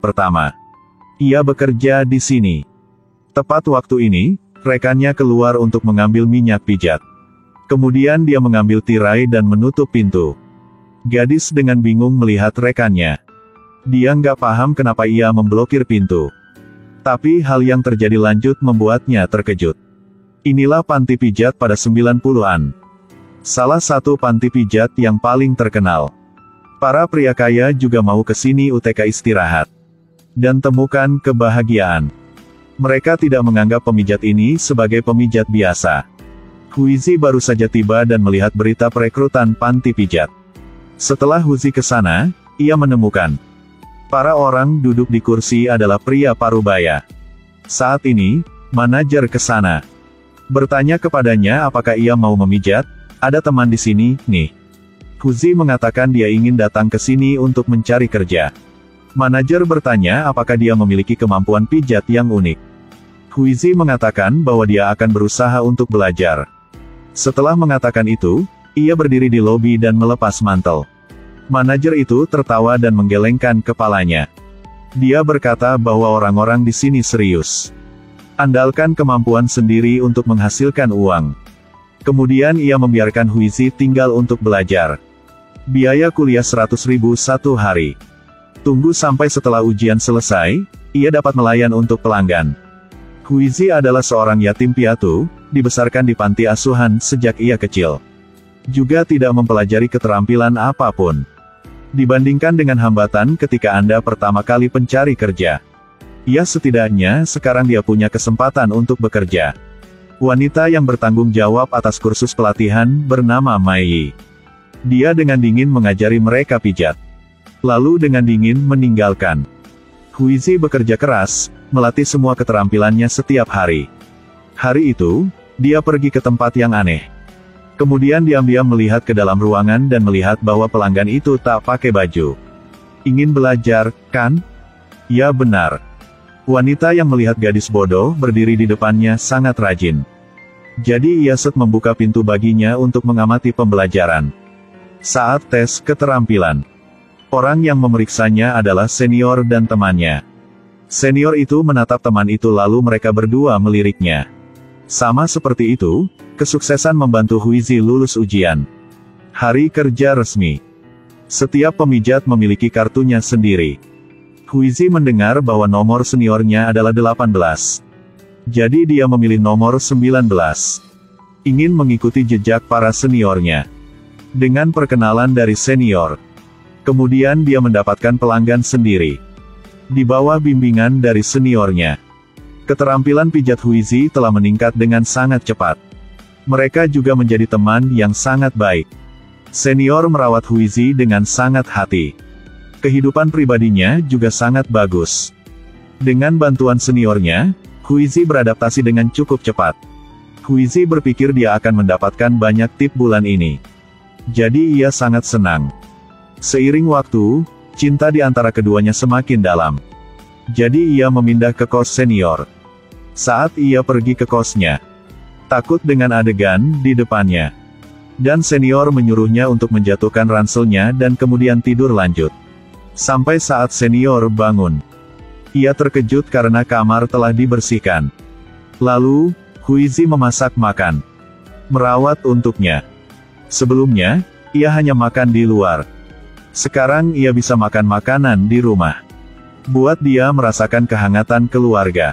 pertama. Ia bekerja di sini. Tepat waktu ini, rekannya keluar untuk mengambil minyak pijat. Kemudian dia mengambil tirai dan menutup pintu. Gadis dengan bingung melihat rekannya. Dia nggak paham kenapa ia memblokir pintu. Tapi hal yang terjadi lanjut membuatnya terkejut. Inilah panti pijat pada 90-an. Salah satu panti pijat yang paling terkenal. Para pria kaya juga mau ke sini UTK istirahat. Dan temukan kebahagiaan. Mereka tidak menganggap pemijat ini sebagai pemijat biasa. Huizi baru saja tiba dan melihat berita perekrutan panti pijat. Setelah Huizi ke sana, ia menemukan para orang duduk di kursi adalah pria parubaya. Saat ini, manajer ke sana. Bertanya kepadanya apakah ia mau memijat, ada teman di sini, nih. Huizi mengatakan dia ingin datang ke sini untuk mencari kerja. Manajer bertanya apakah dia memiliki kemampuan pijat yang unik. Huizi mengatakan bahwa dia akan berusaha untuk belajar. Setelah mengatakan itu, ia berdiri di lobi dan melepas mantel. Manajer itu tertawa dan menggelengkan kepalanya. Dia berkata bahwa orang-orang di sini serius. Andalkan kemampuan sendiri untuk menghasilkan uang. Kemudian ia membiarkan Huizi tinggal untuk belajar. Biaya kuliah 100.000 satu hari. Tunggu sampai setelah ujian selesai, ia dapat melayan untuk pelanggan. Huizi adalah seorang yatim piatu, dibesarkan di panti asuhan sejak ia kecil. Juga tidak mempelajari keterampilan apapun. Dibandingkan dengan hambatan ketika Anda pertama kali mencari kerja. Ya setidaknya sekarang dia punya kesempatan untuk bekerja. Wanita yang bertanggung jawab atas kursus pelatihan bernama Mai. Dia dengan dingin mengajari mereka pijat. Lalu dengan dingin meninggalkan. Huizi bekerja keras, melatih semua keterampilannya setiap hari. Hari itu, dia pergi ke tempat yang aneh. Kemudian diam-diam melihat ke dalam ruangan dan melihat bahwa pelanggan itu tak pakai baju. Ingin belajar, kan? Ya benar. Wanita yang melihat gadis bodoh berdiri di depannya sangat rajin. Jadi ia membuka pintu baginya untuk mengamati pembelajaran. Saat tes keterampilan. Orang yang memeriksanya adalah senior dan temannya. Senior itu menatap teman itu lalu mereka berdua meliriknya. Sama seperti itu, kesuksesan membantu Huizi lulus ujian. Hari kerja resmi. Setiap pemijat memiliki kartunya sendiri. Huizi mendengar bahwa nomor seniornya adalah 18. Jadi dia memilih nomor 19. Ingin mengikuti jejak para seniornya. Dengan perkenalan dari senior. Kemudian dia mendapatkan pelanggan sendiri. Di bawah bimbingan dari seniornya. Keterampilan pijat Huizi telah meningkat dengan sangat cepat. Mereka juga menjadi teman yang sangat baik. Senior merawat Huizi dengan sangat hati. Kehidupan pribadinya juga sangat bagus. Dengan bantuan seniornya, Huizi beradaptasi dengan cukup cepat. Huizi berpikir dia akan mendapatkan banyak tip bulan ini. Jadi ia sangat senang. Seiring waktu, cinta di antara keduanya semakin dalam. Jadi ia memindah ke kos senior. Saat ia pergi ke kosnya, takut dengan adegan di depannya. Dan senior menyuruhnya untuk menjatuhkan ranselnya dan kemudian tidur lanjut. Sampai saat senior bangun. Ia terkejut karena kamar telah dibersihkan. Lalu, Huizi memasak makan. Merawat untuknya. Sebelumnya, ia hanya makan di luar. Sekarang ia bisa makan makanan di rumah. Buat dia merasakan kehangatan keluarga.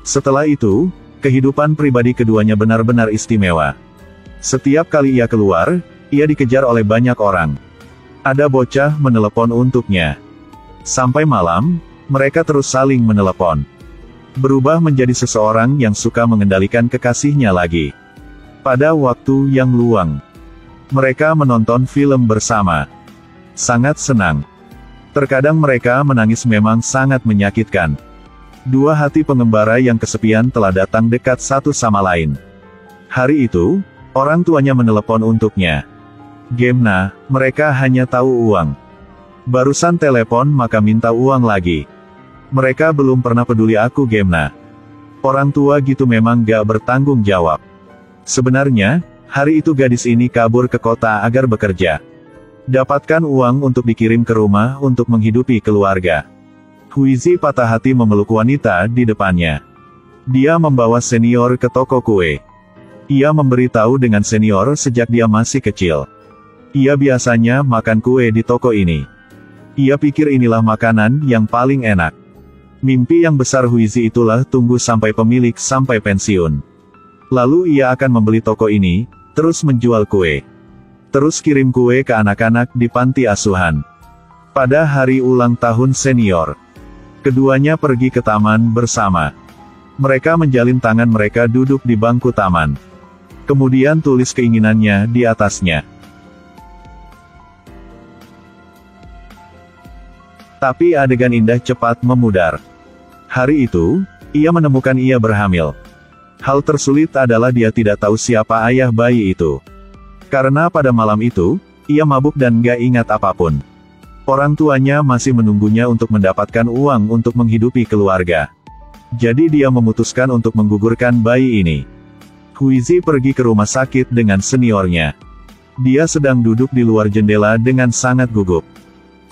Setelah itu, kehidupan pribadi keduanya benar-benar istimewa. Setiap kali ia keluar, ia dikejar oleh banyak orang. Ada bocah menelepon untuknya. Sampai malam, mereka terus saling menelepon. Berubah menjadi seseorang yang suka mengendalikan kekasihnya lagi. Pada waktu yang luang, mereka menonton film bersama. Sangat senang. Terkadang mereka menangis memang sangat menyakitkan. Dua hati pengembara yang kesepian telah datang dekat satu sama lain. Hari itu, orang tuanya menelepon untuknya. Gemna, mereka hanya tahu uang. Barusan telepon maka minta uang lagi. Mereka belum pernah peduli aku Gemna. Orang tua gitu memang gak bertanggung jawab. Sebenarnya, hari itu gadis ini kabur ke kota agar bekerja. Dapatkan uang untuk dikirim ke rumah untuk menghidupi keluarga. Huizi patah hati memeluk wanita di depannya. Dia membawa senior ke toko kue. Ia memberitahu dengan senior sejak dia masih kecil. Ia biasanya makan kue di toko ini. Ia pikir inilah makanan yang paling enak. Mimpi yang besar Huizi itulah tunggu sampai pemilik sampai pensiun. Lalu ia akan membeli toko ini, terus menjual kue. Terus kirim kue ke anak-anak di panti asuhan. Pada hari ulang tahun senior, keduanya pergi ke taman bersama. Mereka menjalin tangan, mereka duduk di bangku taman. Kemudian tulis keinginannya di atasnya. Tapi adegan indah cepat memudar. Hari itu, ia menemukan ia berhamil. Hal tersulit adalah dia tidak tahu siapa ayah bayi itu. Karena pada malam itu, ia mabuk dan gak ingat apapun. Orang tuanya masih menunggunya untuk mendapatkan uang untuk menghidupi keluarga. Jadi dia memutuskan untuk menggugurkan bayi ini. Huizi pergi ke rumah sakit dengan seniornya. Dia sedang duduk di luar jendela dengan sangat gugup.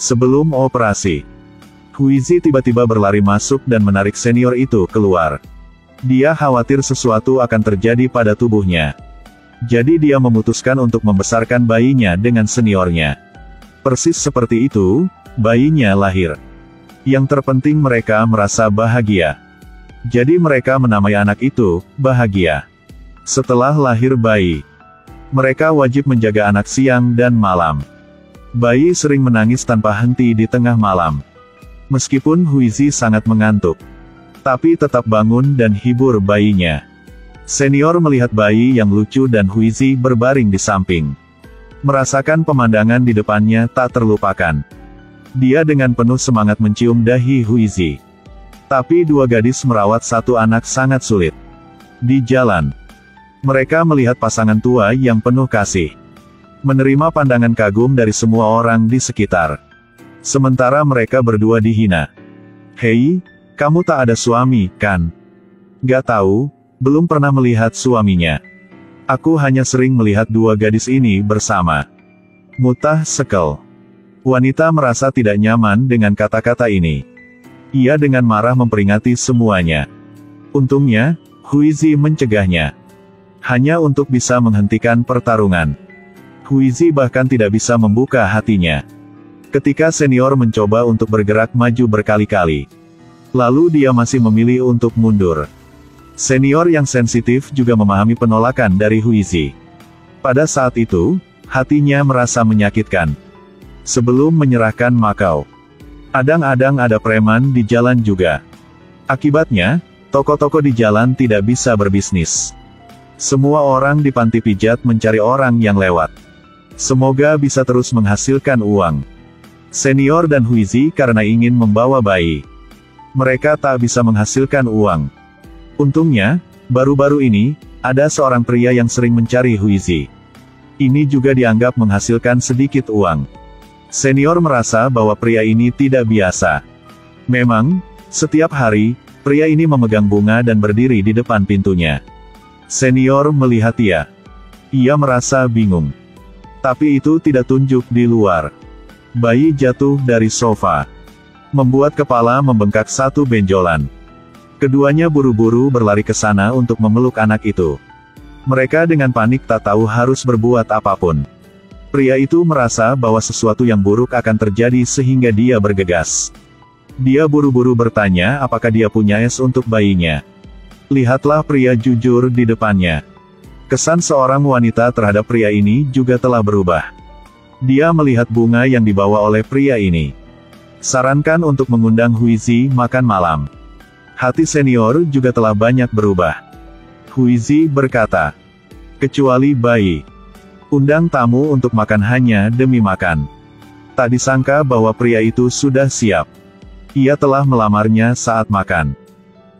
Sebelum operasi, Huizi tiba-tiba berlari masuk dan menarik senior itu keluar. Dia khawatir sesuatu akan terjadi pada tubuhnya. Jadi dia memutuskan untuk membesarkan bayinya dengan seniornya. Persis seperti itu, bayinya lahir. Yang terpenting mereka merasa bahagia. Jadi mereka menamai anak itu, Bahagia. Setelah lahir bayi, mereka wajib menjaga anak siang dan malam. Bayi sering menangis tanpa henti di tengah malam. Meskipun Huizi sangat mengantuk, tapi tetap bangun dan hibur bayinya. Senior melihat bayi yang lucu dan Huizi berbaring di samping. Merasakan pemandangan di depannya tak terlupakan. Dia dengan penuh semangat mencium dahi Huizi. Tapi dua gadis merawat satu anak sangat sulit. Di jalan, mereka melihat pasangan tua yang penuh kasih. Menerima pandangan kagum dari semua orang di sekitar. Sementara mereka berdua dihina. Hei, kamu tak ada suami, kan? Gak tahu, belum pernah melihat suaminya. Aku hanya sering melihat dua gadis ini bersama. Mutah sekel. Wanita merasa tidak nyaman dengan kata-kata ini. Ia dengan marah memperingati semuanya. Untungnya, Huizi mencegahnya. Hanya untuk bisa menghentikan pertarungan. Huizi bahkan tidak bisa membuka hatinya. Ketika senior mencoba untuk bergerak maju berkali-kali. Lalu dia masih memilih untuk mundur. Senior yang sensitif juga memahami penolakan dari Huizi. Pada saat itu, hatinya merasa menyakitkan. Sebelum menyerahkan Makau, adang-adang ada preman di jalan juga. Akibatnya, toko-toko di jalan tidak bisa berbisnis. Semua orang di panti pijat mencari orang yang lewat. Semoga bisa terus menghasilkan uang. Senior dan Huizi karena ingin membawa bayi. Mereka tak bisa menghasilkan uang. Untungnya, baru-baru ini, ada seorang pria yang sering mencari Huizi. Ini juga dianggap menghasilkan sedikit uang. Senior merasa bahwa pria ini tidak biasa. Memang, setiap hari, pria ini memegang bunga dan berdiri di depan pintunya. Senior melihat dia. Ia merasa bingung. Tapi itu tidak tunjuk di luar. Bayi jatuh dari sofa. Membuat kepala membengkak satu benjolan. Keduanya buru-buru berlari ke sana untuk memeluk anak itu. Mereka dengan panik tak tahu harus berbuat apapun. Pria itu merasa bahwa sesuatu yang buruk akan terjadi sehingga dia bergegas. Dia buru-buru bertanya apakah dia punya es untuk bayinya. Lihatlah pria jujur di depannya. Kesan seorang wanita terhadap pria ini juga telah berubah. Dia melihat bunga yang dibawa oleh pria ini. Sarankan untuk mengundang Huizi makan malam. Hati senior juga telah banyak berubah. Huizi berkata, kecuali bayi. Undang tamu untuk makan hanya demi makan. Tak disangka bahwa pria itu sudah siap. Ia telah melamarnya saat makan.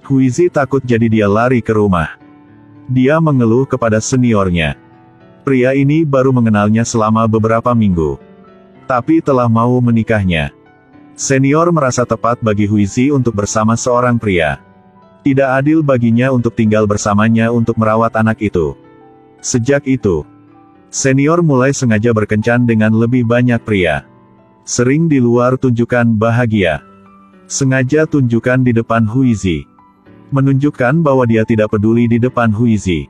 Huizi takut jadi dia lari ke rumah. Dia mengeluh kepada seniornya. Pria ini baru mengenalnya selama beberapa minggu. Tapi telah mau menikahnya. Senior merasa tepat bagi Huizi untuk bersama seorang pria. Tidak adil baginya untuk tinggal bersamanya untuk merawat anak itu. Sejak itu, senior mulai sengaja berkencan dengan lebih banyak pria. Sering di luar tunjukkan bahagia. Sengaja tunjukkan di depan Huizi. Menunjukkan bahwa dia tidak peduli di depan Huizi.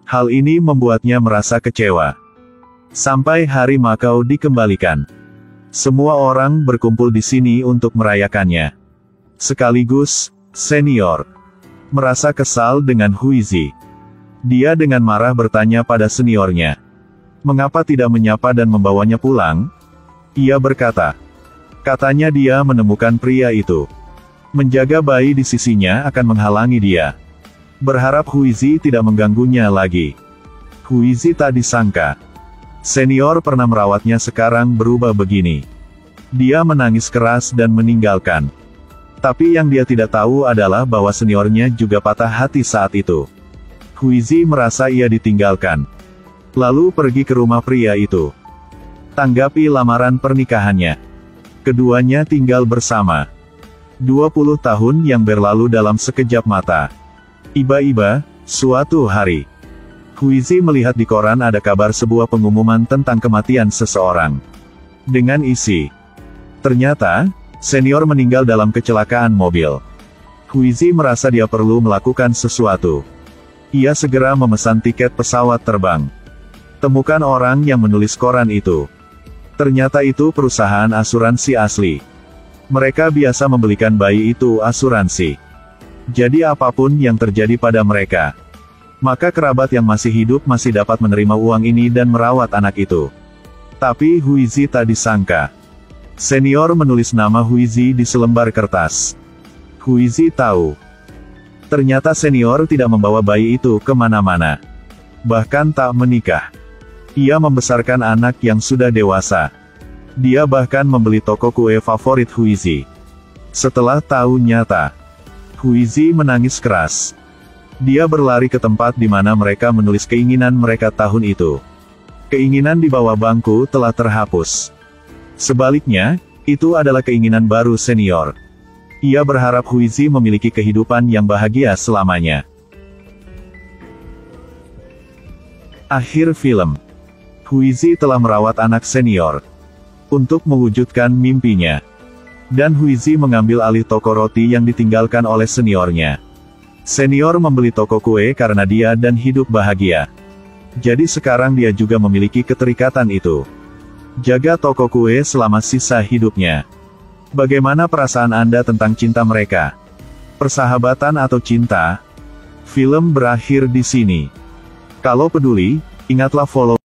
Hal ini membuatnya merasa kecewa. Sampai hari Makau dikembalikan. Semua orang berkumpul di sini untuk merayakannya. Sekaligus, senior merasa kesal dengan Huizi. Dia dengan marah bertanya pada seniornya. Mengapa tidak menyapa dan membawanya pulang? Ia berkata. Katanya dia menemukan pria itu. Menjaga bayi di sisinya akan menghalangi dia. Berharap Huizi tidak mengganggunya lagi. Huizi tak disangka. Senior pernah merawatnya sekarang berubah begini. Dia menangis keras dan meninggalkan. Tapi yang dia tidak tahu adalah bahwa seniornya juga patah hati saat itu. Huizi merasa ia ditinggalkan. Lalu pergi ke rumah pria itu. Tanggapi lamaran pernikahannya. Keduanya tinggal bersama. 20 tahun yang berlalu dalam sekejap mata. Iba-iba, suatu hari. Huizi melihat di koran ada kabar sebuah pengumuman tentang kematian seseorang. Dengan isi. Ternyata, senior meninggal dalam kecelakaan mobil. Huizi merasa dia perlu melakukan sesuatu. Ia segera memesan tiket pesawat terbang. Temukan orang yang menulis koran itu. Ternyata itu perusahaan asuransi asli. Mereka biasa membelikan bayi itu asuransi. Jadi apapun yang terjadi pada mereka, maka kerabat yang masih hidup masih dapat menerima uang ini dan merawat anak itu. Tapi Huizi tak disangka. Senior menulis nama Huizi di selembar kertas. Huizi tahu. Ternyata senior tidak membawa bayi itu kemana-mana. Bahkan tak menikah. Ia membesarkan anak yang sudah dewasa. Dia bahkan membeli toko kue favorit Huizi. Setelah tahu nyata, Huizi menangis keras. Dia berlari ke tempat di mana mereka menulis keinginan mereka tahun itu. Keinginan di bawah bangku telah terhapus. Sebaliknya, itu adalah keinginan baru senior. Ia berharap Huizi memiliki kehidupan yang bahagia selamanya. Akhir film. Huizi telah merawat anak senior untuk mewujudkan mimpinya. Dan Huizi mengambil alih toko roti yang ditinggalkan oleh seniornya. Senior membeli toko kue karena dia dan hidup bahagia. Jadi sekarang dia juga memiliki keterikatan itu. Jaga toko kue selama sisa hidupnya. Bagaimana perasaan Anda tentang cinta mereka? Persahabatan atau cinta? Film berakhir di sini. Kalau peduli, ingatlah follow